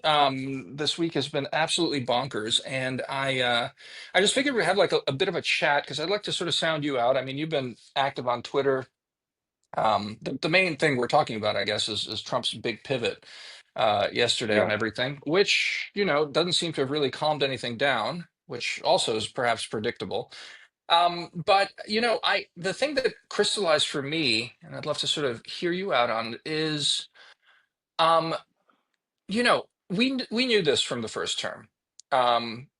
This week has been absolutely bonkers, and I just figured we'd have like a bit of a chat because I'd like to sort of sound you out. I mean, you've been active on Twitter. The main thing we're talking about, I guess, is Trump's big pivot yesterday on Yeah. everything, which, doesn't seem to have really calmed anything down, which also is perhaps predictable. But the thing that crystallized for me, and I'd love to sort of hear you out on, is um, we knew this from the first term.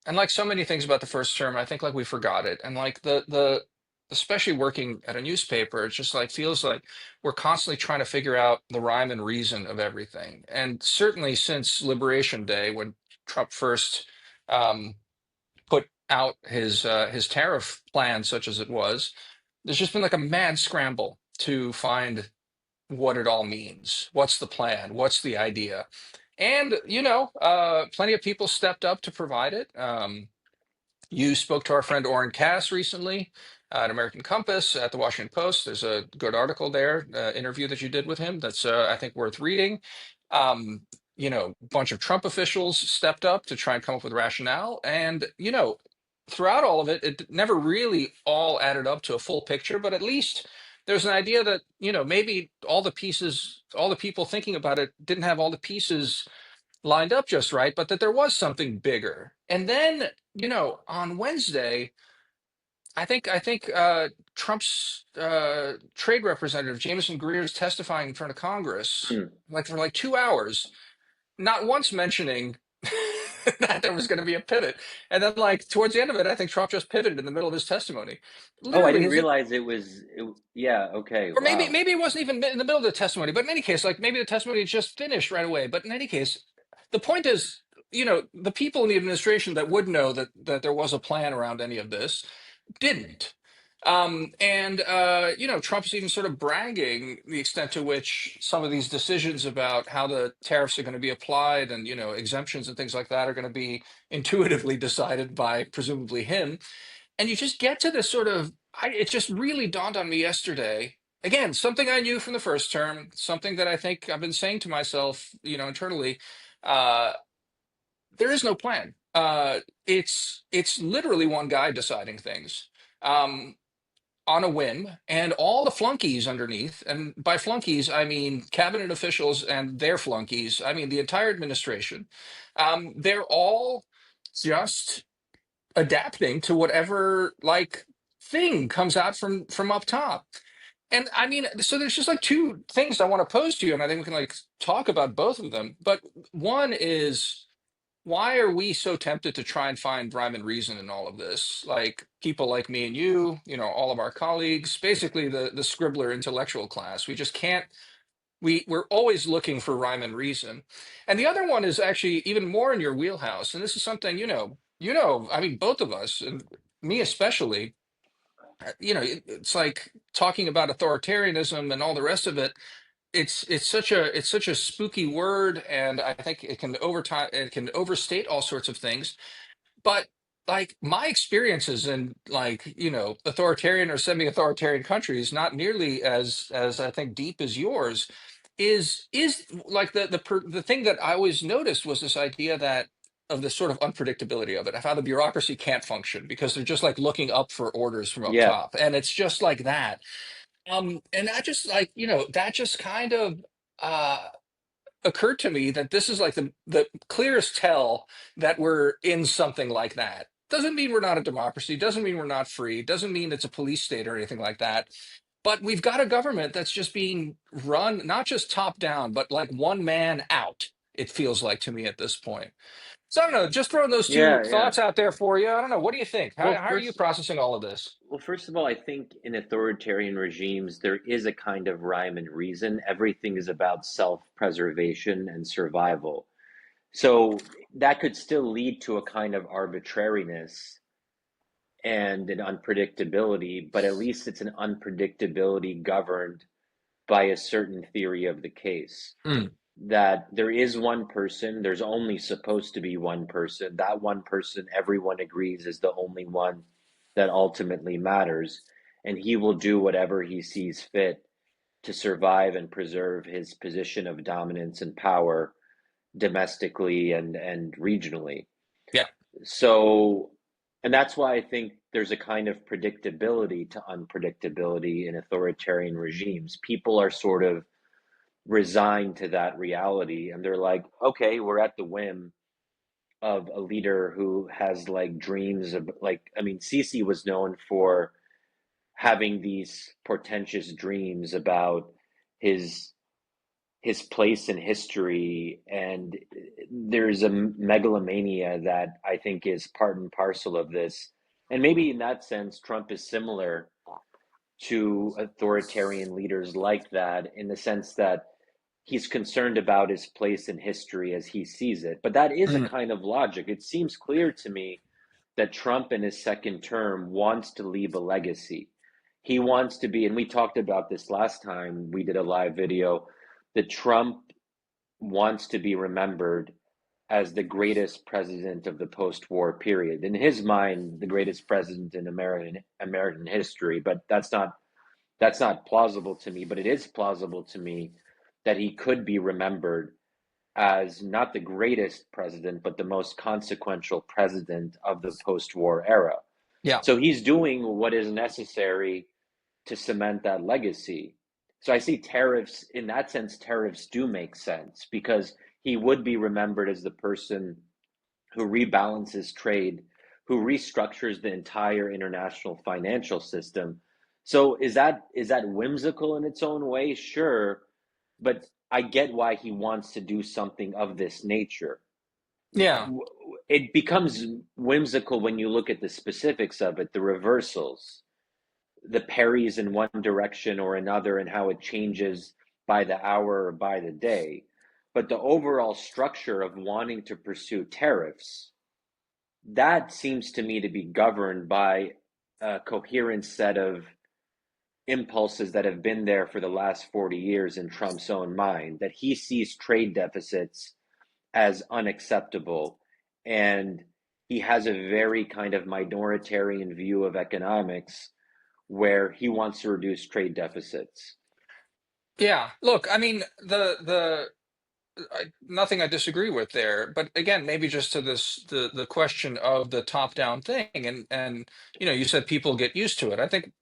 And like so many things about the first term, I think like we forgot it. And like the especially working at a newspaper, it just like feels like we're constantly trying to figure out the rhyme and reason of everything. And certainly since Liberation Day, when Trump first um, put out his tariff plan, such as it was, there's just been like a mad scramble to find what it all means. What's the plan? What's the idea? And, plenty of people stepped up to provide it. You spoke to our friend Oren Cass recently at American Compass at the Washington Post. There's a good article there, interview that you did with him that's, I think, worth reading. A bunch of Trump officials stepped up to try and come up with rationale. And, throughout all of it, it never really all added up to a full picture, but at least there's an idea that, maybe all the pieces, all the people thinking about it didn't have all the pieces lined up just right, but that there was something bigger. And then, on Wednesday, I think Trump's trade representative Jameson Greer is testifying in front of Congress, Hmm. like for like 2 hours, not once mentioning that there was going to be a pivot. And then, like towards the end of it, I think Trump just pivoted in the middle of his testimony. Oh, I Literally, didn't his realize it was. Yeah. Okay. or maybe Wow. maybe it wasn't even in the middle of the testimony, but in any case, like maybe the testimony just finished right away. But in any case, the point is, the people in the administration that would know that there was a plan around any of this didn't. And Trump's even sort of bragging the extent to which some of these decisions about how the tariffs are going to be applied and exemptions and things like that are going to be intuitively decided by presumably him. And you just get to this sort of it just really dawned on me yesterday. Again, something I knew from the first term, something that I think I've been saying to myself, internally. Uh, there is no plan. It's literally one guy deciding things um, on a whim, and all the flunkies underneath. And by flunkies, I mean cabinet officials and their flunkies. I mean the entire administration. They're all just adapting to whatever like thing comes out from up top. And I mean, so there's just like two things I want to pose to you, and I think we can like talk about both of them. But one is, why are we so tempted to try and find rhyme and reason in all of this? Like people like me and you, all of our colleagues, basically the scribbler intellectual class. We just can't. We're always looking for rhyme and reason. And the other one is actually even more in your wheelhouse. And this is something, I mean, both of us, and me especially, it's like talking about authoritarianism and all the rest of it. It's such a spooky word, and I think it can overstate all sorts of things. But like my experiences in like authoritarian or semi-authoritarian countries, not nearly as I think deep as yours, is like the thing that I always noticed was this idea that of the sort of unpredictability of it, of how the bureaucracy can't function because they're just like looking up for orders from up Yeah. top, and it's just like that. And I just like, that just kind of uh occurred to me that this is like the clearest tell that we're in something like that. Doesn't mean we're not a democracy, doesn't mean we're not free, doesn't mean it's a police state or anything like that. But we've got a government that's just being run not just top down, but like one man out, it feels like to me at this point. So I don't know, just throwing those two Yeah. Yeah. thoughts out there for you. I don't know. What do you think? How, Well, how are you first, processing all of this? well, first of all, I think in authoritarian regimes there is a kind of rhyme and reason. Everything is about self-preservation and survival. So that could still lead to a kind of arbitrariness and an unpredictability, but at least it's an unpredictability governed by a certain theory of the case. Mm, That there is one person, there's only supposed to be one person. That one person, everyone agrees, is the only one that ultimately matters. And he will do whatever he sees fit to survive and preserve his position of dominance and power domestically and regionally. Yeah. So, and that's why I think there's a kind of predictability to unpredictability in authoritarian regimes. People are sort of resigned to that reality, and they're like, okay, we're at the whim of a leader who has like dreams of like, I mean, Sisi was known for having these portentous dreams about his his place in history, and there's a megalomania that I think is part and parcel of this. And maybe in that sense Trump is similar to authoritarian leaders like that, in the sense that he's concerned about his place in history as he sees it. But that is a Mm. kind of logic. It seems clear to me that Trump in his second term wants to leave a legacy. He wants to be, and we talked about this last time we did a live video, that Trump wants to be remembered as the greatest president of the post-war period. In his mind, the greatest president in American history, but that's not plausible to me, but it is plausible to me that he could be remembered as not the greatest president, but the most consequential president of the post war era. Yeah. So he's doing what is necessary to cement that legacy. So I see tariffs, in that sense, tariffs do make sense because he would be remembered as the person who rebalances trade, who restructures the entire international financial system. So is that whimsical in its own way? Sure, but I get why he wants to do something of this nature. Yeah. It becomes whimsical when you look at the specifics of it, the reversals, the parries in one direction or another, and how it changes by the hour or by the day. But the overall structure of wanting to pursue tariffs, that seems to me to be governed by a coherent set of impulses that have been there for the last 40 years in Trump's own mind, that he sees trade deficits as unacceptable. And he has a very kind of minoritarian view of economics where he wants to reduce trade deficits. Yeah. Look, I mean, nothing I disagree with there, but again, maybe just to the question of the top down thing, and you said people get used to it. I think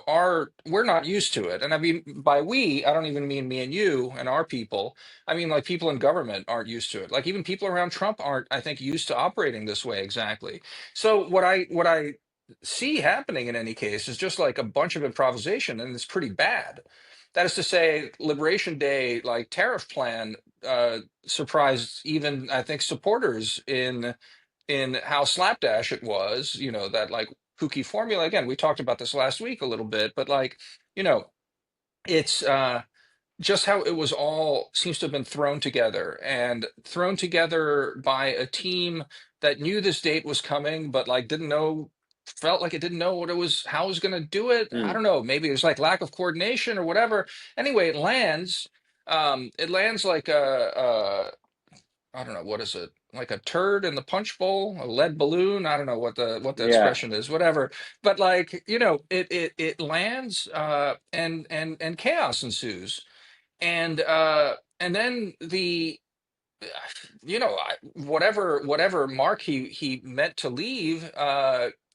our we're not used to it, and I mean by we, I don't even mean me and you and our people. I mean like people in government aren't used to it. Like even people around Trump aren't, I think, used to operating this way exactly. So what I see happening in any case is just like a bunch of improvisation, and it's pretty bad. That is to say, Liberation Day, like tariff plan, surprised even I think supporters in how slapdash it was. That like kooky formula. Again, we talked about this last week a little bit, but like you know, it's just how it was all seems to have been thrown together and thrown together by a team that knew this date was coming, but like didn't know. Felt like it didn't know what it was, how it was going to do it. I Mm, don't know. Maybe it was like lack of coordination or whatever. Anyway, it lands. It lands like I don't know, what is it? Like a turd in the punch bowl, a lead balloon. I don't know what the yeah. expression is, whatever. But like, it lands and chaos ensues. And then whatever mark he meant to leave,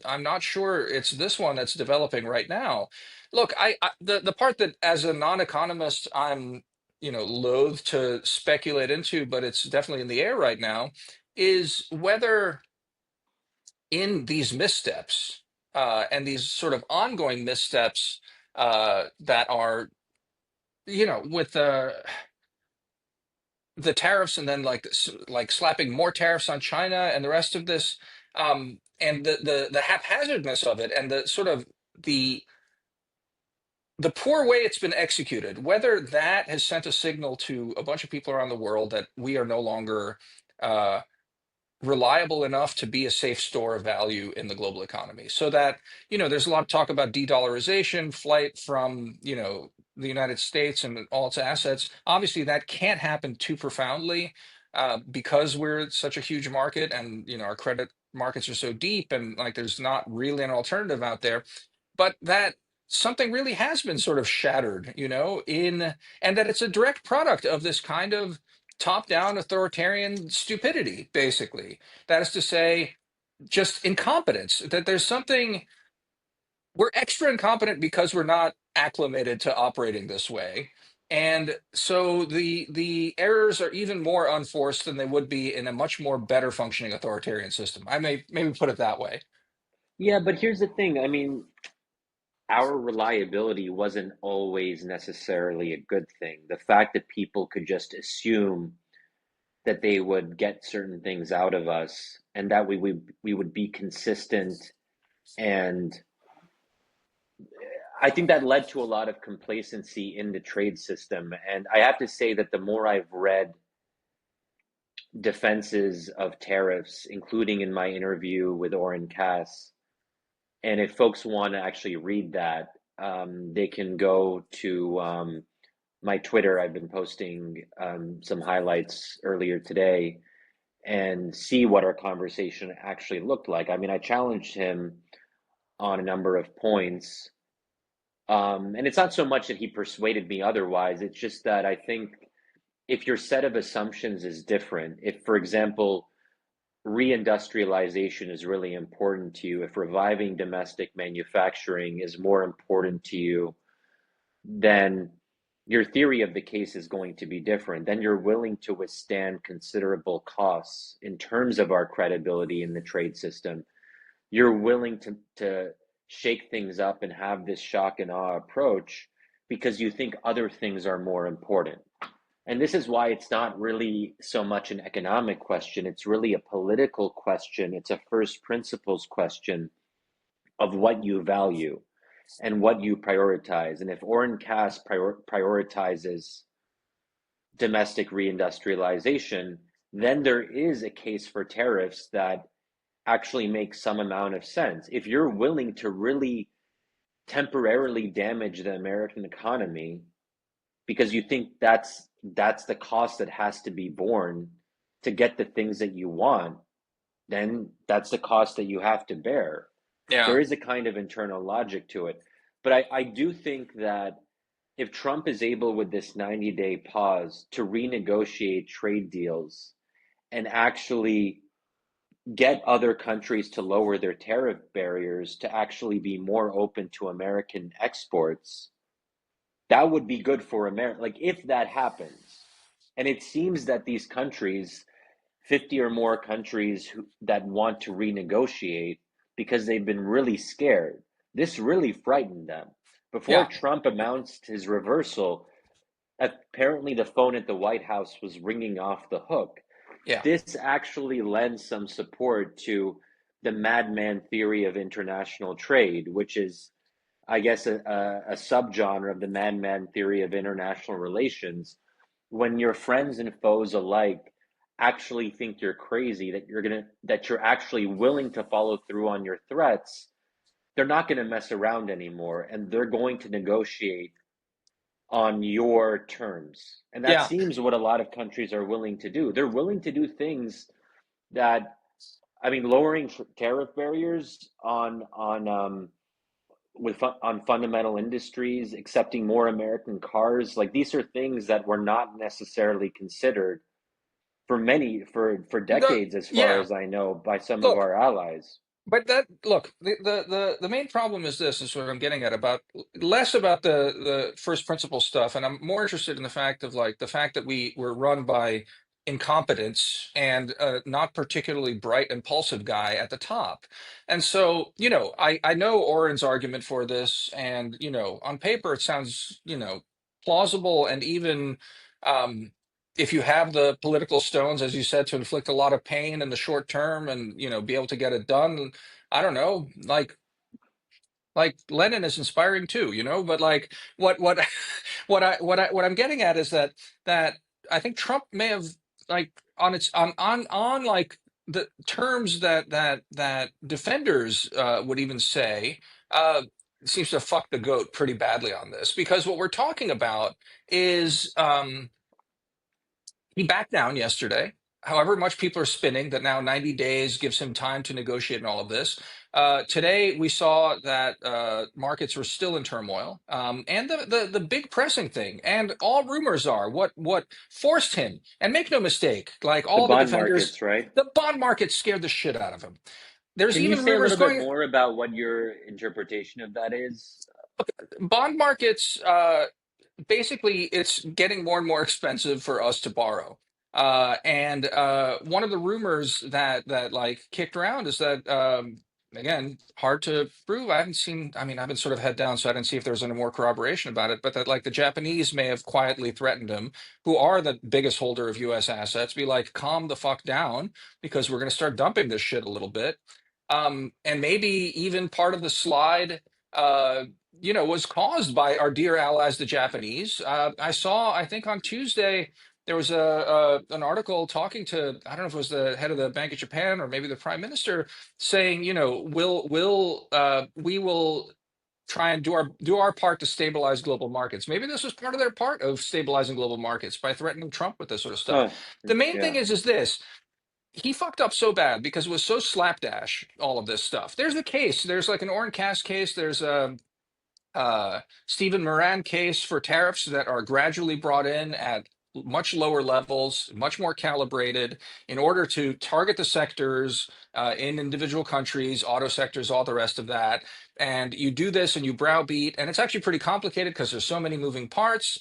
I'm not sure it's this one that's developing right now. Look, the part that as a non-economist I'm loath to speculate into, but it's definitely in the air right now, is whether in these missteps and these sort of ongoing missteps that are with the tariffs, and then like like slapping more tariffs on China and the rest of this, and the haphazardness of it, and the sort of the the poor way it's been executed, whether that has sent a signal to a bunch of people around the world that we are no longer uh, reliable enough to be a safe store of value in the global economy. So that, there's a lot of talk about de-dollarization, flight from, the United States and all its assets. Obviously, that can't happen too profoundly because we're such a huge market, and, our credit markets are so deep, and like there's not really an alternative out there. But that something really has been sort of shattered, and that it's a direct product of this kind of top-down authoritarian stupidity, basically. That is to say, just incompetence. That there's something we're extra incompetent because we're not acclimated to operating this way. And so the errors are even more unforced than they would be in a much more better functioning authoritarian system. I may maybe put it that way. Yeah, but here's the thing. I mean, our reliability wasn't always necessarily a good thing. The fact that people could just assume that they would get certain things out of us and that we would be consistent, and I think that led to a lot of complacency in the trade system. And I have to say that the more I've read defenses of tariffs, including in my interview with Oren Cass, and if folks want to actually read that, they can go to my Twitter. I've been posting some highlights earlier today and see what our conversation actually looked like. I mean, I challenged him on a number of points. And it's not so much that he persuaded me otherwise, it's just that I think if your set of assumptions is different, if, for example, reindustrialization is really important to you, if reviving domestic manufacturing is more important to you, then your theory of the case is going to be different. Then you're willing to withstand considerable costs in terms of our credibility in the trade system. You're willing to shake things up and have this shock and awe approach because you think other things are more important. And this is why it's not really so much an economic question, it's really a political question. It's a first principles question of what you value and what you prioritize. And if Oren Cass prioritizes domestic reindustrialization, then there is a case for tariffs that actually make some amount of sense. If you're willing to really temporarily damage the American economy because you think that's the cost that has to be borne to get the things that you want, then that's the cost that you have to bear. Yeah. There is a kind of internal logic to it. But I do think that if Trump is able with this 90-day pause to renegotiate trade deals and actually get other countries to lower their tariff barriers to actually be more open to American exports, that would be good for America. Like if that happens, and it seems that these countries, 50 or more countries that want to renegotiate because they've been really scared, this really frightened them. Before Yeah. Trump announced his reversal, apparently the phone at the White House was ringing off the hook. Yeah. This actually lends some support to the madman theory of international trade, which is, I guess, a subgenre of the madman theory of international relations. When your friends and foes alike actually think you're crazy, that you're actually willing to follow through on your threats, they're not gonna mess around anymore, and they're going to negotiate on your terms. And that Yeah. seems what a lot of countries are willing to do. They're willing to do things that, I mean, lowering tariff barriers on fundamental industries, accepting more American cars, like these are things that were not necessarily considered for No, decades, as far yeah. as I know, by some of Look, our allies. but that look, the main problem is this is what I'm getting at about less about the first principle stuff, and I'm more interested in the fact of like the fact that we were run by incompetence and not particularly bright, impulsive guy at the top. And so, I know Oren's argument for this, and on paper it sounds, plausible and even um if you have the political stones, as you said, to inflict a lot of pain in the short term and be able to get it done, I don't know, like Lenin is inspiring too, but like what what I'm getting at is that I think Trump may have like on like the terms that defenders would even say uh seems to fuck the goat pretty badly on this, because what we're talking about is he backed down yesterday. however much people are spinning, that now 90 days gives him time to negotiate and all of this. Today, we saw that markets were still in turmoil, and the big pressing thing, and all rumors are what forced him. And make no mistake, like The all the bond defenders, markets, right? the bond market scared the shit out of him. There's Can you even say a rumors little bit going. more about what your interpretation of that is? Bond markets. Basically it's getting more and more expensive for us to borrow. And one of the rumors that like kicked around is that again, hard to prove. I haven't seen, I mean, I've been sort of head down, so I didn't see if there was any more corroboration about it, but that like the Japanese may have quietly threatened him, who are the biggest holder of US assets, be like, calm the fuck down, because we're gonna start dumping this shit a little bit. And maybe even part of the slide uh was caused by our dear allies, the Japanese. I saw, I think on Tuesday, there was an article talking to, I don't know if it was the head of the Bank of Japan or maybe the prime minister, saying, we will try and do our part to stabilize global markets. Maybe this was part of their part of stabilizing global markets by threatening Trump with this sort of stuff. Oh, The main thing yeah. is this: he fucked up so bad because it was so slapdash, all of this stuff. There's the case. There's like an Oren Cass case. There's a Stephen Moran case for tariffs that are gradually brought in at much lower levels, much more calibrated in order to target the sectors in individual countries, auto sectors, all the rest of that. And you do this and you browbeat, and it's actually pretty complicated because there's so many moving parts.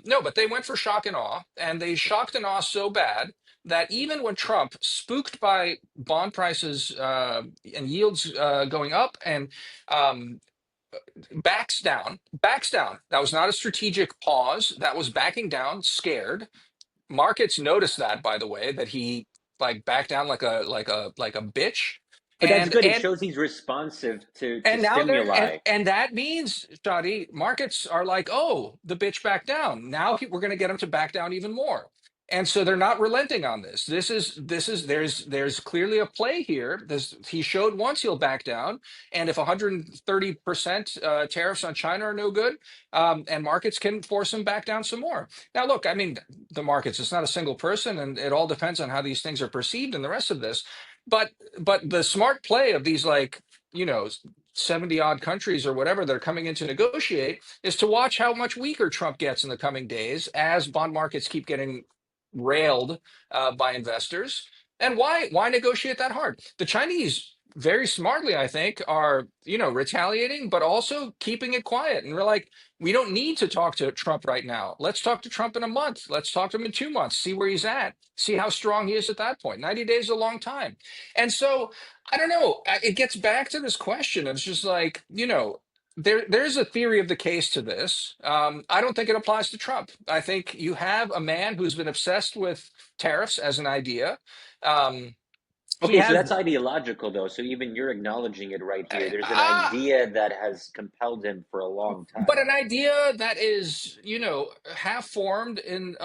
No, but they went for shock and awe, and they shocked and awe so bad that even when Trump, spooked by bond prices and yields going up, and um, backs down. That was not a strategic pause. That was backing down, scared. Markets noticed that, by the way, that he like backed down like a bitch. But that's And good. It and shows he's responsive to and now they're stimuli. and that means, Shadi, markets are like, oh, the bitch backed down. Now we're going to get him to back down even more. And so they're not relenting on this. This is there's clearly a play here. He showed once he'll back down, and if 130% tariffs on China are no good, and markets can force him back down some more. Now, look, I mean, the markets, it's not a single person, and it all depends on how these things are perceived and the rest of this. But the smart play of these, like, you know 70 odd countries or whatever that are coming in to negotiate, is to watch how much weaker Trump gets in the coming days as bond markets keep getting railed by investors. And why negotiate that hard? The Chinese, very smartly, I think, are retaliating, but also keeping it quiet. And we're like, we don't need to talk to Trump right now. Let's talk to Trump in a month. Let's talk to him in 2 months. See where he's at. See how strong he is at that point. 90 days is a long time. And so I don't know. It gets back to this question. It's just like, there's a theory of the case to this. I don't think it applies to Trump. I think you have a man who's been obsessed with tariffs as an idea. Um, he Okay, so has that's ideological, though. So even you're acknowledging it right here. There's an ah, idea that has compelled him for a long but time. an idea that is, half formed in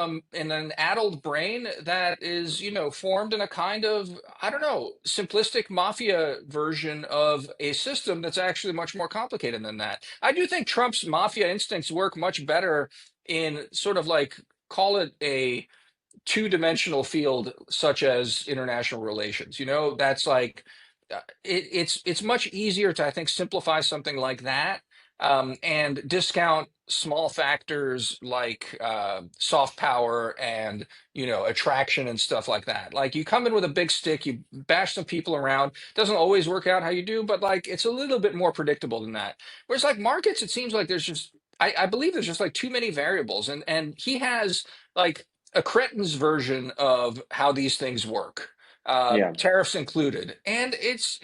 an addled brain that is, formed in a kind of, I don't know, simplistic mafia version of a system that's actually much more complicated than that. I do think Trump's mafia instincts work much better in sort of like, call it a two-dimensional field such as international relations. That's like it's much easier to, I think, simplify something like that, and discount small factors like soft power and attraction and stuff like that. Like, you come in with a big stick, you bash some people around. Doesn't always work out how you do, but like it's a little bit more predictable than that. Whereas like markets, it seems like there's just, I believe there's just like too many variables, and he has like a cretin's version of how these things work, Yeah. tariffs included. And it's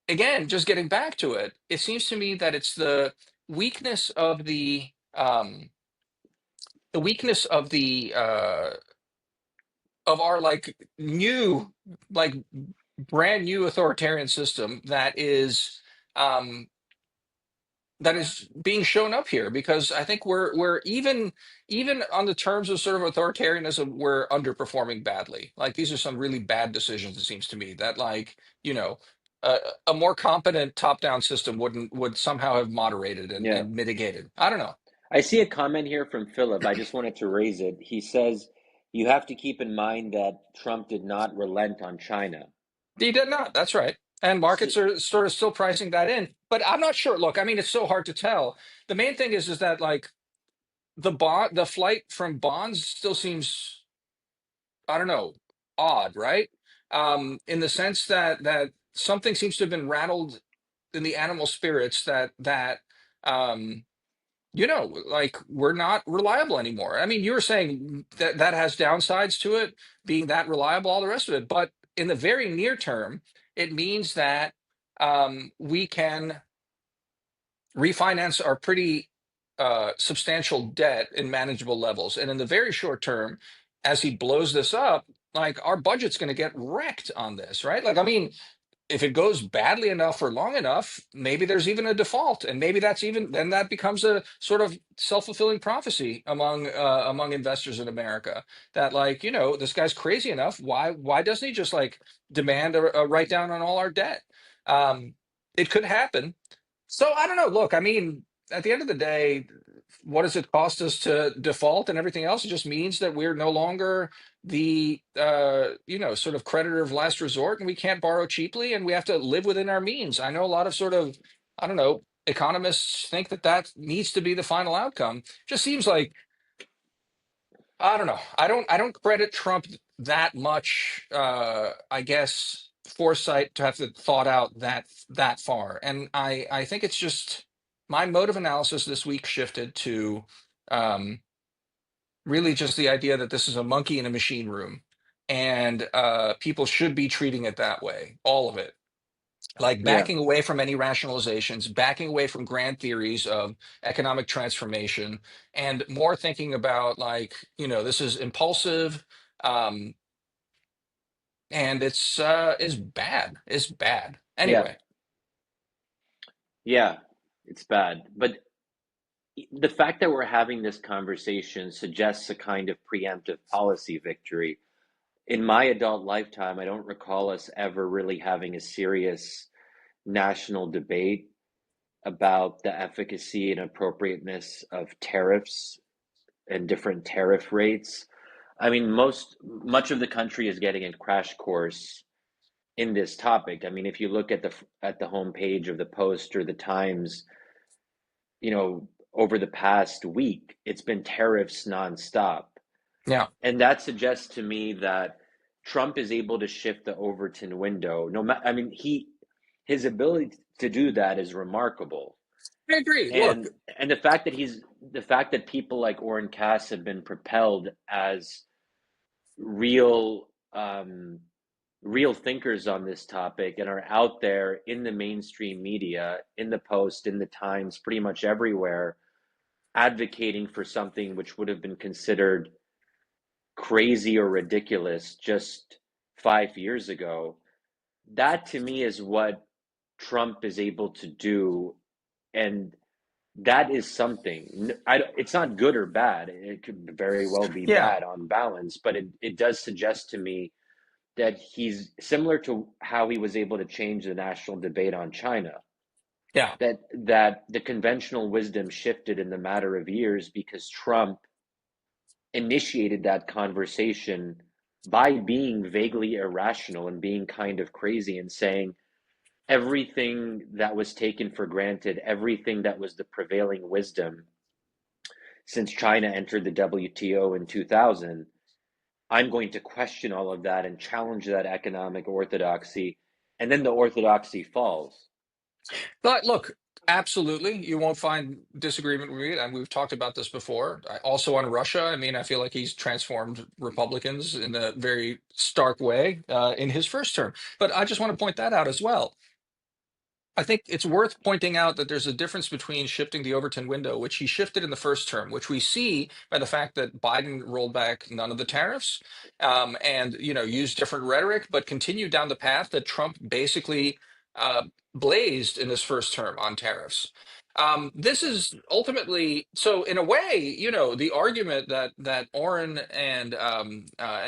again, just getting back to it. It seems to me that it's weakness of the um, the weakness of our like new, like brand new authoritarian system um, that is being shown up here, because I think we're even on the terms of sort of authoritarianism, we're underperforming badly. Like, these are some really bad decisions, it seems to me, that like, you know, a, a more competent top-down system would somehow have moderated Yeah. and mitigated. I don't know. I see a comment here from Philip. I just wanted to raise it. He says, you have to keep in mind that Trump did not relent on China. He did not. That's right. And So, markets are sort of still pricing that in. But I'm not sure. Look, I mean, it's so hard to tell. The main thing is that like the flight from bonds still seems, I don't know, odd, right? In the sense that something seems to have been rattled in the animal spirits that um like we're not reliable anymore. I mean, you were saying that that has downsides to it, being that reliable, all the rest of it. But in the very near term, it means that we can refinance our pretty substantial debt in manageable levels. And in the very short term, as he blows this up, like our budget's going to get wrecked on this, right? Like, I mean, if it goes badly enough for long enough, maybe there's even a default, and maybe that's even then that becomes a sort of self-fulfilling prophecy among investors in America that like this guy's crazy enough. Why doesn't he just like demand a write down on all our debt? Um, it could happen. So I don't know. Look, I mean, at the end of the day, what does it cost us to default and everything else? It just means that we're no longer the sort of creditor of last resort, and we can't borrow cheaply, and we have to live within our means. I know a lot of sort of, I don't know, economists think that that needs to be the final outcome. Just seems like, I don't know. I don't credit Trump that much. I guess foresight to have to thought out that far, and I think it's just my mode of analysis this week shifted to um, really just the idea that this is a monkey in a machine room, and people should be treating it that way, all of it. Like yeah, backing away from any rationalizations, backing away from grand theories of economic transformation, and more thinking about like, this is impulsive, um, and it's bad. It's bad. yeah, Anyway, yeah, it's bad. But the fact that we're having this conversation suggests a kind of preemptive policy victory. In my adult lifetime, I don't recall us ever really having a serious national debate about the efficacy and appropriateness of tariffs and different tariff rates. I mean, much of the country is getting a crash course in this topic. I mean, if you look at the homepage of the Post or the Times, over the past week, it's been tariffs nonstop. yeah, And that suggests to me that Trump is able to shift the Overton window. No matter, I mean, his ability to do that is remarkable. I agree. Look, And and the fact that people like Orrin Cass have been propelled as real real thinkers on this topic and are out there in the mainstream media, in the Post, in the Times, pretty much everywhere, advocating for something which would have been considered crazy or ridiculous just 5 years ago. That to me is what Trump is able to do, and that is something. It's not good or bad. It could very well be yeah, bad on balance, but it does suggest to me that he's similar to how he was able to change the national debate on China. yeah. That the conventional wisdom shifted in the matter of years because Trump initiated that conversation by being vaguely irrational and being kind of crazy and saying everything that was taken for granted, everything that was the prevailing wisdom since China entered the WTO in 2000, I'm going to question all of that and challenge that economic orthodoxy. And then the orthodoxy falls. But look, absolutely, you won't find disagreement with me, and we've talked about this before. Also on Russia, I mean, I feel like he's transformed Republicans in a very stark way in his first term. But I just want to point that out as well. I think it's worth pointing out that there's a difference between shifting the Overton window, which he shifted in the first term, which we see by the fact that Biden rolled back none of the tariffs, and used different rhetoric, but continued down the path that Trump basically uh, blazed in his first term on tariffs. This is ultimately so. In a way, the argument that Orrin and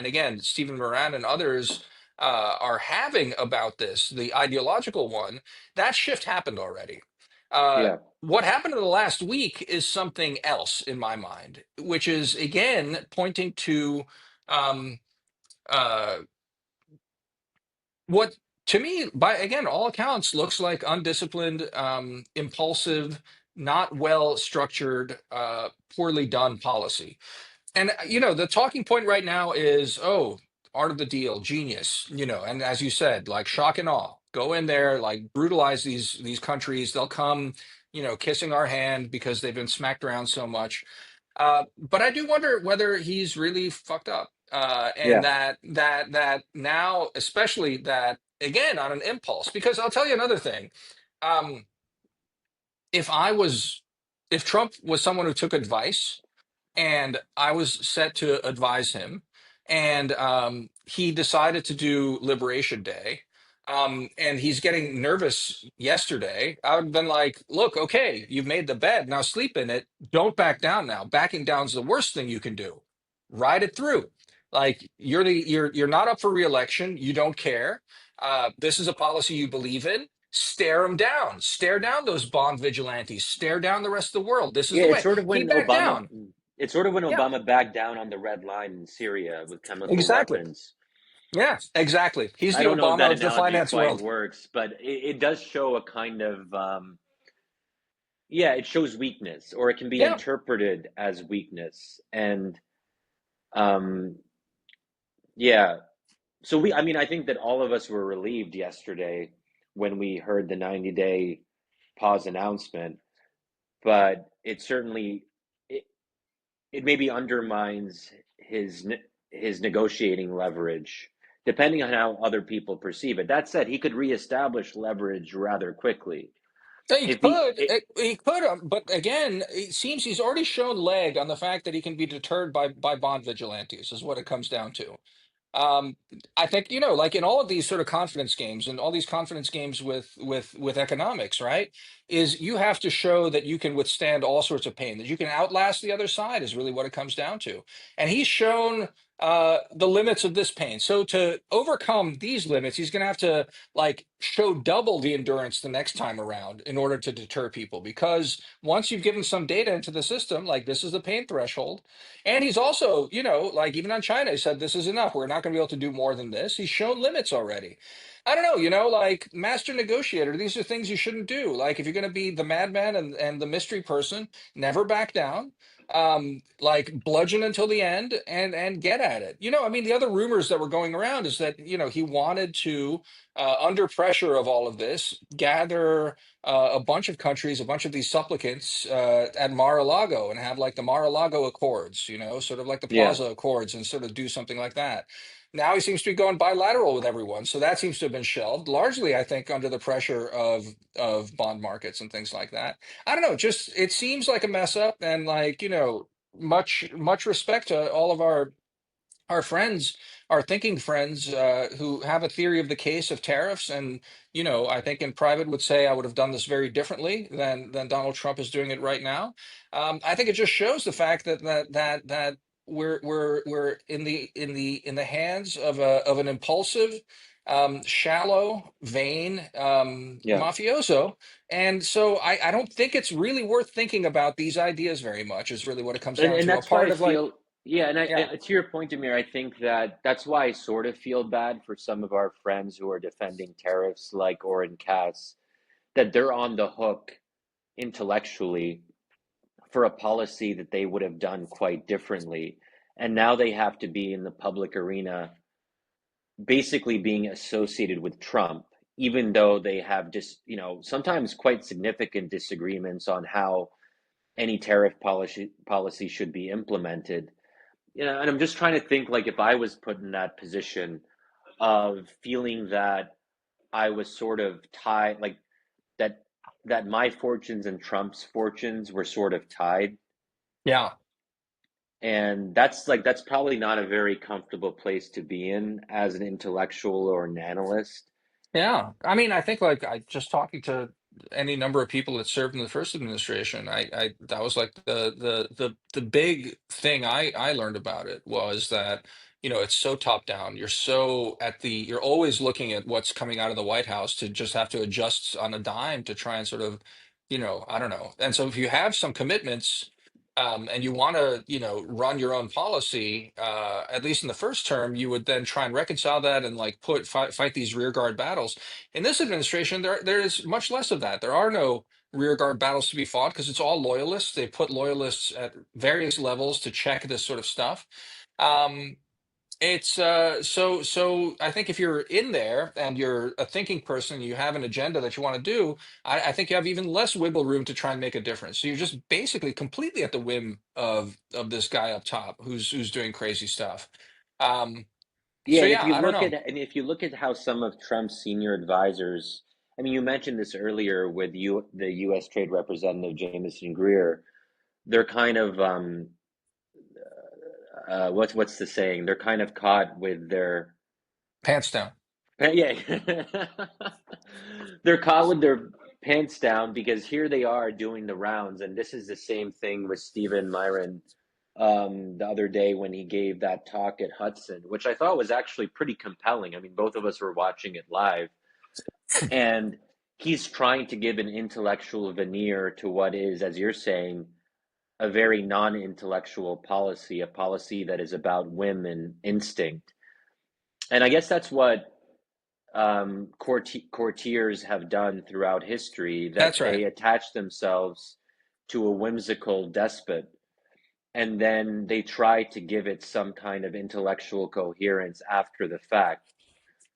again Stephen Moran and others are having about this, the ideological one, that shift happened already. Yeah, What happened in the last week is something else in my mind, which is again pointing to Um, uh, what to me, by again, all accounts, looks like undisciplined, impulsive, not well structured, poorly done policy. And the talking point right now is, oh, art of the deal, genius, and as you said, like shock and awe. Go in there, like brutalize these countries. They'll come, kissing our hand because they've been smacked around so much. But I do wonder whether he's really fucked up. And Yeah, that now, especially that again on an impulse, because I'll tell you another thing. Um, if I was, if Trump was someone who took advice and I was set to advise him, and he decided to do Liberation Day, and he's getting nervous yesterday. I would have been like, "Look, okay, you've made the bed, now sleep in it. Don't back down now. Backing down's the worst thing you can do. Ride it through. Like you're not up for reelection. You don't care. This is a policy you believe in. Stare them down. Stare down those bond vigilantes. Stare down the rest of the world. This is yeah. the way." He backed down. It's sort of when Yeah, Obama backed down on the red line in Syria with chemical exactly. weapons. Yeah, exactly. He's I the don't know if that Obama of the analogy finance quite world. works, but it does show a kind of yeah, it shows weakness, or it can be Yeah. interpreted as weakness, and um, yeah. So I mean, I think that all of us were relieved yesterday when we heard the 90-day pause announcement, but it, it maybe undermines his negotiating leverage, depending on how other people perceive it. That said, he could reestablish leverage rather quickly. He If he, could, he could, but again, it seems he's already shown leg on the fact that he can be deterred by bond vigilantes, is what it comes down to. Um, I think, like in all of these sort of confidence games and all these confidence games with economics, right? Is you have to show that you can withstand all sorts of pain, that you can outlast the other side is really what it comes down to. And he's shown the limits of this pain. So to overcome these limits, he's going to have to like show double the endurance the next time around in order to deter people. Because once you've given some data into the system, like this is the pain threshold, and he's also, like even on China, he said, this is enough. We're not going to be able to do more than this. He's shown limits already. I don't know, like master negotiator, these are things you shouldn't do. Like if you're going to be the madman and the mystery person, never back down. Like bludgeon until the end and get at it. I mean, the other rumors that were going around is that, he wanted to, under pressure of all of this, gather a bunch of countries, a bunch of these supplicants at Mar-a-Lago and have like the Mar-a-Lago Accords, sort of like the yeah, Plaza Accords and sort of do something like that. Now he seems to be going bilateral with everyone, so that seems to have been shelved, largely, I think, under the pressure of bond markets and things like that. I don't know, just it seems like a mess up, and like, much respect to all of our friends, our thinking friends, who have a theory of the case of tariffs, and I think in private would say I would have done this very differently than Donald Trump is doing it right now. I think it just shows the fact that we're in the hands of an impulsive, shallow, vain, yeah. mafioso, and so I don't think it's really worth thinking about these ideas very much. Is really what it comes down And to. A that's why part I of like, feel, yeah, yeah. to your point, Amir, I think that's why I sort of feel bad for some of our friends who are defending tariffs, like Oren Cass, that they're on the hook intellectually for a policy that they would have done quite differently. And now they have to be in the public arena, basically being associated with Trump, even though they have just, sometimes quite significant disagreements on how any tariff policy should be implemented. And I'm just trying to think, like, if I was put in that position of feeling that I was sort of tied, like that my fortunes and Trump's fortunes were sort of tied. Yeah. And that's probably not a very comfortable place to be in as an intellectual or an analyst. Yeah, I mean, I think like I just talking to any number of people that served in the first administration, I that was like the big thing I learned about it was that, it's so top down. You're always looking at what's coming out of the White House to just have to adjust on a dime to try and sort of, I don't know. And so if you have some commitments, and you want to, run your own policy, at least in the first term, you would then try and reconcile that and like fight these rearguard battles. In this administration, there is much less of that. There are no rearguard battles to be fought because it's all loyalists. They put loyalists at various levels to check this sort of stuff. Um, it's so I think if you're in there and you're a thinking person, you have an agenda that you want to do, I think you have even less wiggle room to try and make a difference. So you're just basically completely at the whim of this guy up top who's doing crazy stuff. Um, Yeah, so and if yeah, you I don't look know. at how some of Trump's senior advisors, I mean, you mentioned this earlier with the U.S. Trade Representative Jameson Greer. They're kind of what's the saying? They're kind of caught with their Pants down. yeah, they're caught with their pants down because here they are doing the rounds, and this is the same thing with Stephen Myron the other day when he gave that talk at Hudson, which I thought was actually pretty compelling. I mean, both of us were watching it live, and he's trying to give an intellectual veneer to what is, as you're saying, a very non-intellectual policy, a policy that is about whim and instinct. And I guess that's what courtiers have done throughout history, That's that right. they attach themselves to a whimsical despot and then they try to give it some kind of intellectual coherence after the fact.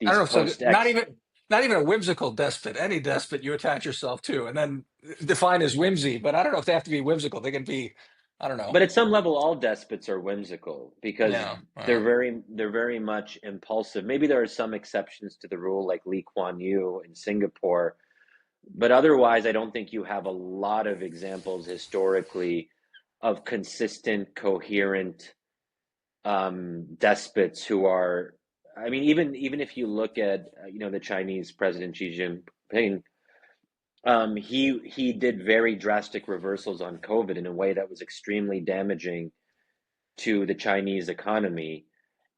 I don't These know. So post ex not even a whimsical despot. Any despot you attach yourself to, and then define as whimsy. But I don't know if they have to be whimsical. They can be. I don't know. but at some level all despots are whimsical because Yeah. they're very much impulsive. Maybe there are some exceptions to the rule like Lee Kuan Yew in Singapore, but otherwise I don't think you have a lot of examples historically of consistent, coherent despots who are. I mean, even if you look at the Chinese President Xi Jinping, he did very drastic reversals on COVID in a way that was extremely damaging to the Chinese economy,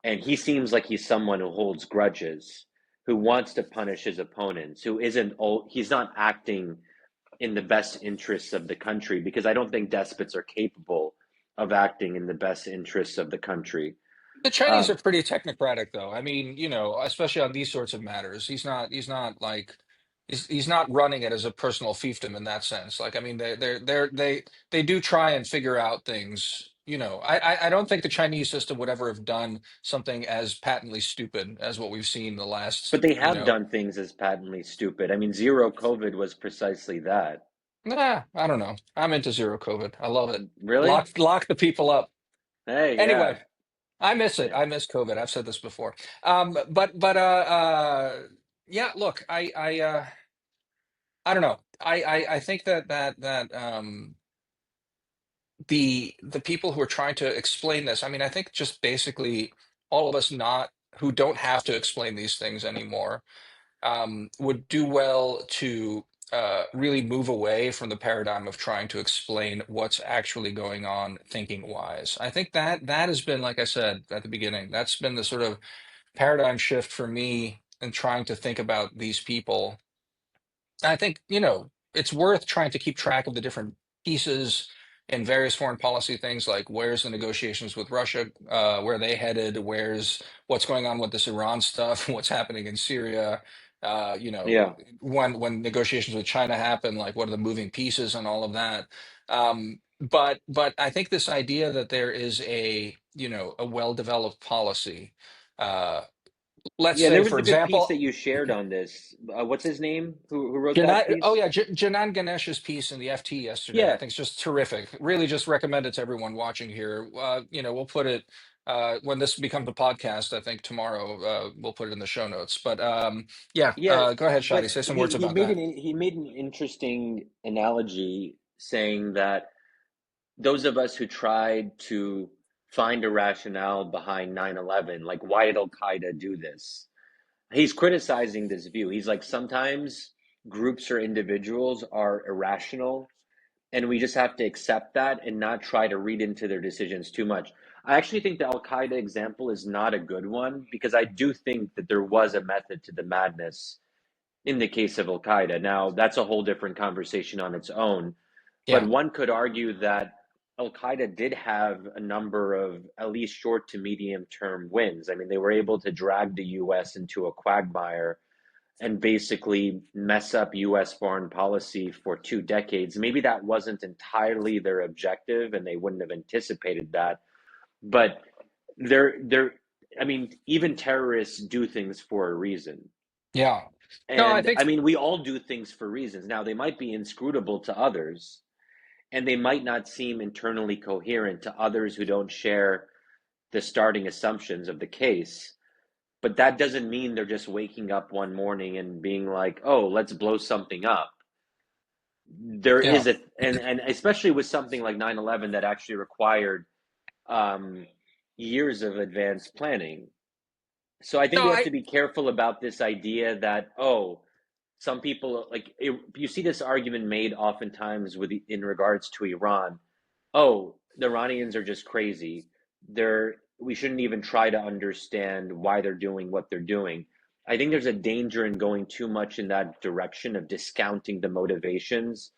and he seems like he's someone who holds grudges, who wants to punish his opponents, who isn't. He's not acting in the best interests of the country because I don't think despots are capable of acting in the best interests of the country. The Chinese are Um, pretty technocratic, though. I mean, especially on these sorts of matters. He's not running it as a personal fiefdom in that sense. Like, I mean, they do try and figure out things. I don't think the Chinese system would ever have done something as patently stupid as what we've seen the But last, they have done things as patently stupid. I mean, zero COVID was precisely that. I don't know. I'm into zero COVID. I love it. Really? Lock the people up. Hey, Anyway. yeah. I miss it. Yeah. I miss COVID. I've said this before. But yeah, look, I don't know. I think that the people who are trying to explain this, I mean, I think just basically all of us not who don't have to explain these things anymore, would do well to really move away from the paradigm of trying to explain what's actually going on thinking wise. I think that has been, like I said at the beginning, that's been the sort of paradigm shift for me in trying to think about these people. I think, it's worth trying to keep track of the different pieces in various foreign policy things, like where's the negotiations with Russia, where are they headed, what's going on with this Iran stuff, what's happening in Syria, Yeah. when negotiations with China happen, like what are the moving pieces and all of that. But I think this idea that there is a well-developed policy, uh, let's Yeah, there say, was for a good piece example, that you shared on this. What's his name? Who wrote that Oh piece? yeah, Janan Ganesh's piece in the FT yesterday, I Yeah. think, is just terrific. Really, just recommend it to everyone watching here. We'll put it when this becomes a podcast. I think tomorrow we'll put it in the show notes. But yeah, Yeah, go ahead, Shadi. but Say some words he about made that. an interesting analogy saying that those of us who tried to find a rationale behind 9/11, like why did Al Qaeda do this? He's criticizing this view. He's like, sometimes groups or individuals are irrational, and we just have to accept that and not try to read into their decisions too much. I actually think the Al Qaeda example is not a good one because I do think that there was a method to the madness in the case of Al Qaeda. Now, that's a whole different conversation on its own, but Yeah, one could argue that Al Qaeda did have a number of at least short to medium term wins. I mean, they were able to drag the US into a quagmire and basically mess up US foreign policy for 2 decades. Maybe that wasn't entirely their objective and they wouldn't have anticipated that. But they're I mean, even terrorists do things for a reason. Yeah. No, I And think I mean, we all do things for reasons. Now, they might be inscrutable to others, and they might not seem internally coherent to others who don't share the starting assumptions of the case. But that doesn't mean they're just waking up one morning and being like, oh, let's blow something up. There yeah. is and especially with something like 9/11 that actually required um, years of advanced planning. So I think No, we have I to be careful about this idea that, oh, some people you see this argument made oftentimes with in regards to Iran. Oh, the Iranians are just crazy. We shouldn't even try to understand why they're doing what they're doing. I think there's a danger in going too much in that direction of discounting the motivations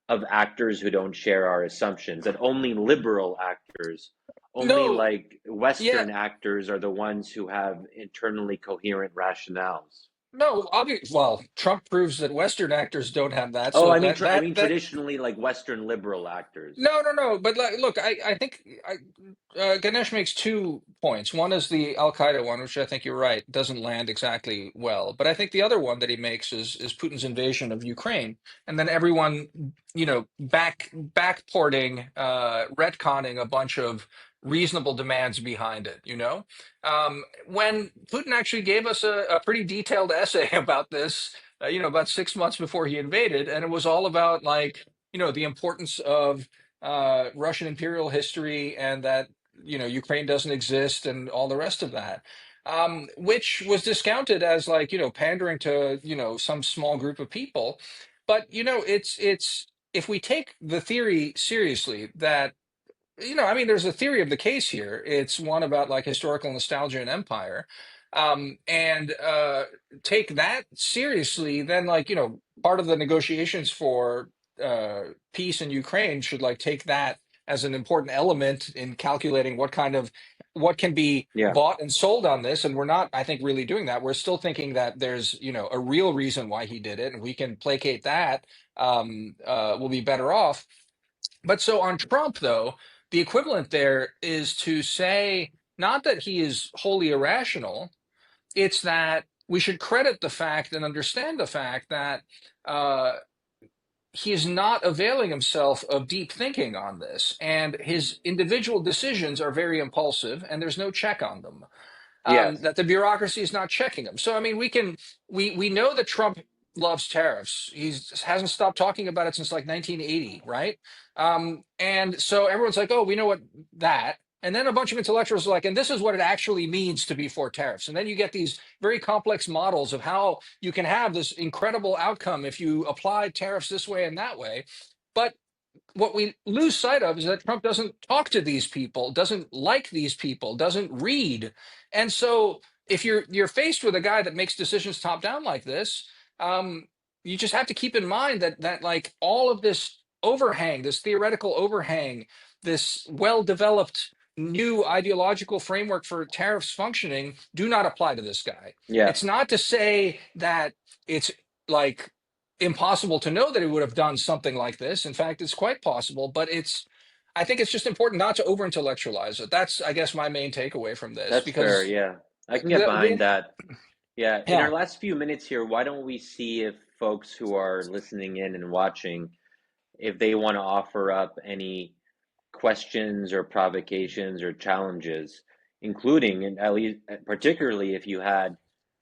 of actors who don't share our assumptions, that only liberal actors, only no, like yeah. Western actors are the ones who have internally coherent rationales. No, well, Trump proves that Western actors don't have that. Oh, So I mean traditionally like Western liberal actors. no, no, no. But like, look, I think Ganesh makes 2 points. One is the Al Qaeda one, which I think you're right, doesn't land exactly well. But I think the other one that he makes is Putin's invasion of Ukraine, and then everyone, backporting, retconning a bunch of reasonable demands behind it. When Putin actually gave us a pretty detailed essay about this, about 6 months before he invaded, and it was all about like the importance of Russian imperial history and that Ukraine doesn't exist and all the rest of that, which was discounted as like pandering to some small group of people. But it's if we take the theory seriously that I mean, there's a theory of the case here. It's one about like historical nostalgia and empire. And take that seriously, then like, part of the negotiations for peace in Ukraine should like take that as an important element in calculating what can be Yeah, bought and sold on this. And we're not, I think, really doing that. We're still thinking that there's, a real reason why he did it, and we can placate that. We'll be better off. But so on Trump, though, the equivalent there is to say not that he is wholly irrational, it's that we should credit the fact and understand the fact that uh, he is not availing himself of deep thinking on this. And his individual decisions are very impulsive, and there's no check on them, yes, that the bureaucracy is not checking them. So I mean, we know that Trump loves tariffs. He hasn't stopped talking about it since like 1980, right? And so everyone's like, oh, we know what that. And then a bunch of intellectuals are like, and this is what it actually means to be for tariffs. And then you get these very complex models of how you can have this incredible outcome if you apply tariffs this way and that way. But what we lose sight of is that Trump doesn't talk to these people, doesn't like these people, doesn't read. And so if you're faced with a guy that makes decisions top down like this, um, you just have to keep in mind that like all of this overhang, this theoretical overhang, this well-developed new ideological framework for tariffs functioning do not apply to this guy. yeah. It's not to say that it's like impossible to know that he would have done something like this. In fact, it's quite possible, but I think it's just important not to over intellectualize it. That's, I guess, my main takeaway from this That's fair. because Yeah, I can get behind that. Yeah, in our yeah, last few minutes here, why don't we see if folks who are listening in and watching, if they want to offer up any questions or provocations or challenges, including, and at least particularly if you had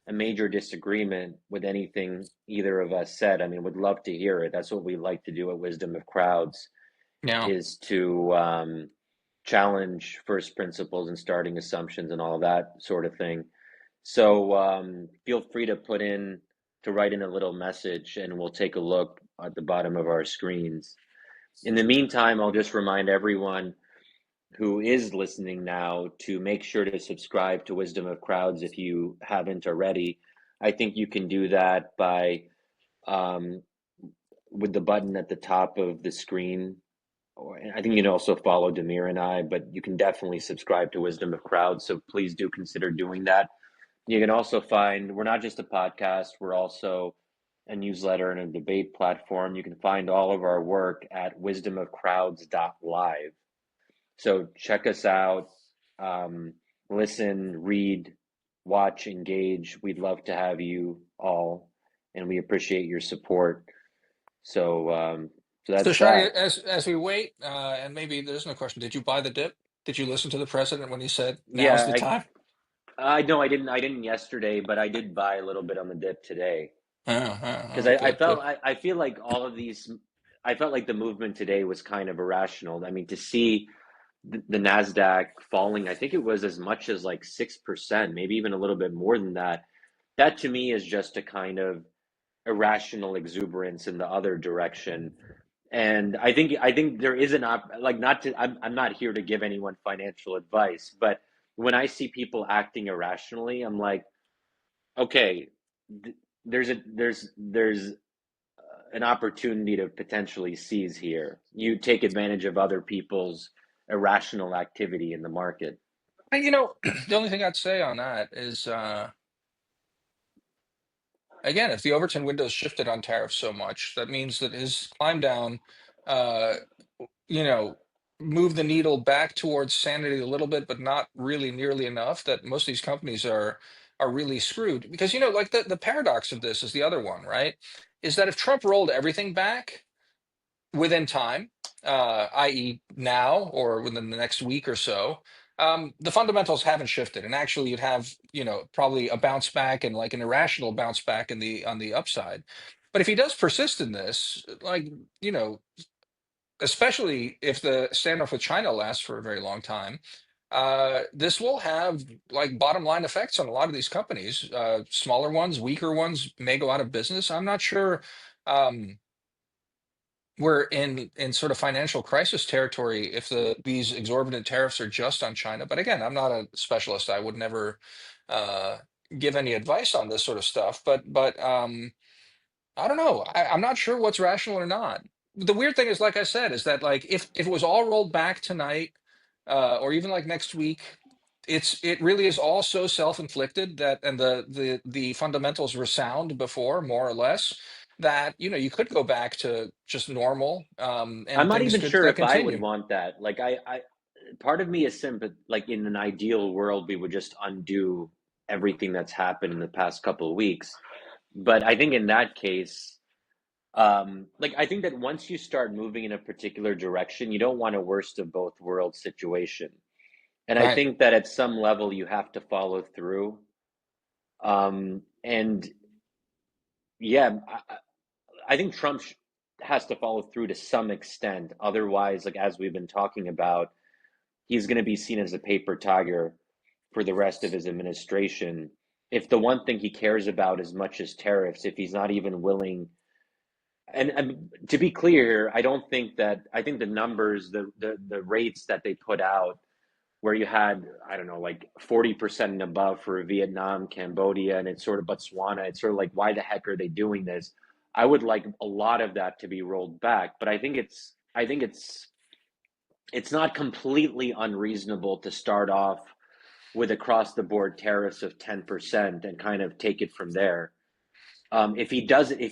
a major disagreement with anything either of us said. I mean, would love to hear it. That's what we like to do at Wisdom of Crowds, yeah. is to challenge first principles and starting assumptions and all that sort of thing. So feel free to write in a little message, and we'll take a look at the bottom of our screens. In the meantime, I'll just remind everyone who is listening now to make sure to subscribe to Wisdom of Crowds if you haven't already. I think you can do that by um, with the button at the top of the screen, I think you can also follow Demir and I, but you can definitely subscribe to Wisdom of Crowds. So please do consider doing that. You can also find, we're not just a podcast, we're also a newsletter and a debate platform. You can find all of our work at wisdomofcrowds.live. So check us out, listen, read, watch, engage. We'd love to have you all, and we appreciate your support. So So that's Shadi, that. as we wait, and maybe there's no question, did you buy the dip? Did you listen to the president when he said now's Yeah, the time? I know I didn't. I didn't yesterday, but I did buy a little bit on the dip today because I Good, felt good. I feel like all of these. I felt like the movement today was kind of irrational. I mean, to see the Nasdaq falling, I think it was as much as like 6%, maybe even a little bit more than that. That to me is just a kind of irrational exuberance in the other direction. And I think there is an like not to I'm not here to give anyone financial advice, but when I see people acting irrationally, I'm like, okay, there's an opportunity to potentially seize here. You take advantage of other people's irrational activity in the market. And the only thing I'd say on that is, again, if the Overton window's shifted on tariffs so much, that means that his climb down, uh, you know, move the needle back towards sanity a little bit, but not really nearly enough. That most of these companies are really screwed because like the paradox of this is the other one, right? Is that if Trump rolled everything back within time, i.e., now or within the next week or so, the fundamentals haven't shifted, and actually, you'd have probably a bounce back and like an irrational bounce back in the on the upside. But if he does persist in this, like you know, especially if the standoff with China lasts for a very long time, this will have like bottom line effects on a lot of these companies. Smaller ones, weaker ones may go out of business. I'm not sure. Um, we're in sort of financial crisis territory if these exorbitant tariffs are just on China. But again, I'm not a specialist. I would never uh, give any advice on this sort of stuff. But I don't know. I'm not sure what's rational or not. The weird thing is, like I said, is that like if it was all rolled back tonight, or even like next week, it really is all so self-inflicted that, and the fundamentals were sound before, more or less, that you could go back to just normal, I'm and not things even could sure if I would continue. want that. Like part of me is simple. Like in an ideal world, we would just undo everything that's happened in the past couple of weeks. But I think in that case, like I think that once you start moving in a particular direction, you don't want a worst of both worlds situation. And I Right. think that at some level you have to follow through. And yeah, I think Trump has to follow through to some extent. Otherwise, like as we've been talking about, he's going to be seen as a paper tiger for the rest of his administration. If the one thing he cares about as much as tariffs, if he's not even willing, and to be clear, I don't think that I think the numbers, the rates that they put out, where you had I don't know like 40% and above for Vietnam, Cambodia, and it's sort of Botswana. It's sort of like why the heck are they doing this? I would like a lot of that to be rolled back, but I think it's not completely unreasonable to start off with across the board tariffs of 10% and kind of take it from there. If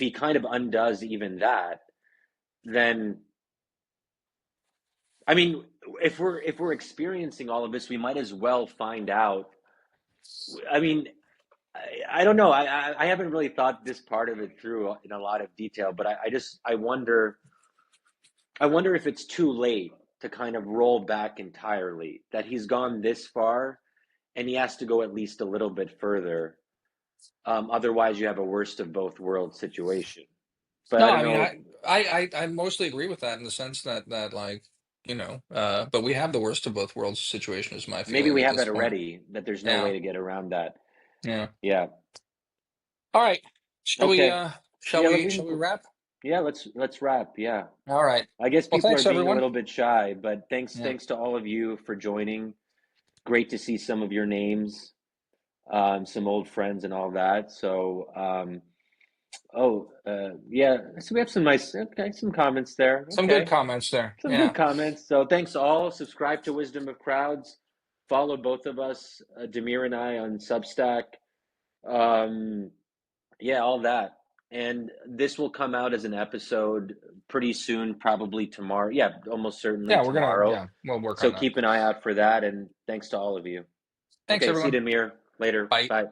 he kind of undoes even that, then I mean, if we're experiencing all of this, we might as well find out. I mean, I don't know. I haven't really thought this part of it through in a lot of detail, but I wonder if it's too late to kind of roll back entirely. That he's gone this far, and he has to go at least a little bit further. Otherwise, you have a worst of both worlds situation. But I No, don't I mean, know. I mostly agree with that in the sense that like, but we have the worst of both worlds situation is my Maybe feeling we at have this that point. already. That there's no Yeah. way to get around that. Yeah. Yeah. All right. Shall we Okay. uh shall Yeah. we shall we wrap? Let's wrap. Yeah. All right. I guess Well, people are thanks being a everyone. little bit shy, but Yeah. thanks to all of you for joining. Great to see some of your names, some old friends and all that. So Yeah. So we have some nice, okay, some comments there. Some good Okay. comments there. Some good Yeah. comments. So thanks all. Subscribe to Wisdom of Crowds. Follow both of us, Demir and I, on Substack. Um, yeah, all that. And this will come out as an episode pretty soon, probably tomorrow. Yeah, almost certainly Yeah, tomorrow. we'll work So on that. keep an eye out for that. And thanks to all of you. Thanks, Okay, see you, everyone. Demir. Later. Bye. Bye.